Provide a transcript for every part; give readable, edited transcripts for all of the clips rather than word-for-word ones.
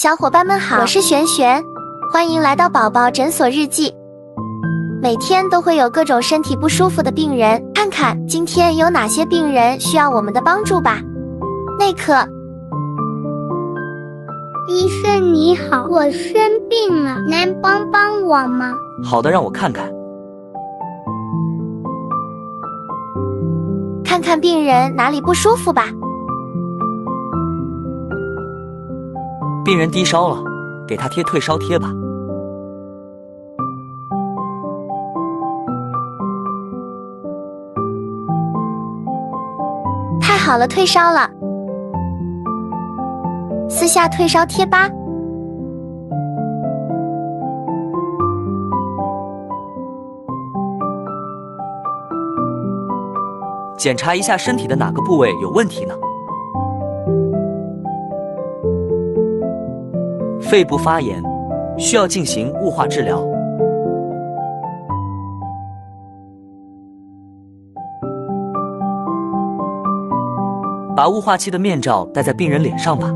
小伙伴们好，我是璇璇，欢迎来到宝宝诊所日记。每天都会有各种身体不舒服的病人，看看今天有哪些病人需要我们的帮助吧。内科。医生你好，我生病了，能帮帮我吗？好的，让我看看。看看病人哪里不舒服吧。病人低烧了，给他贴退烧贴吧。太好了，退烧了。撕下退烧贴吧。检查一下身体的哪个部位有问题呢？肺部发炎，需要进行雾化治疗。把雾化器的面罩戴在病人脸上吧。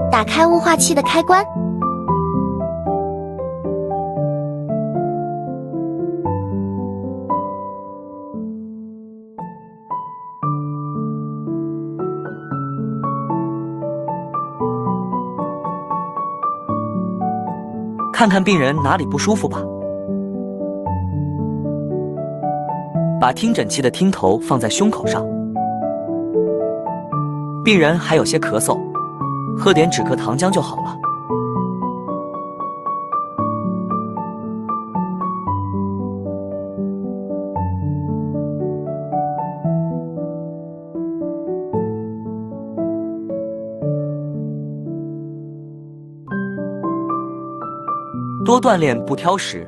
打开雾化器的开关。看看病人哪里不舒服吧。把听诊器的听头放在胸口上。病人还有些咳嗽，喝点止咳糖浆就好了。多锻炼，不挑食，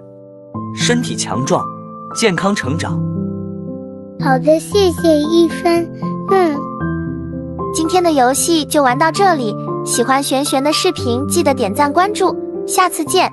身体强壮，健康成长。好的，谢谢医生。今天的游戏就玩到这里，喜欢璇璇的视频记得点赞关注，下次见。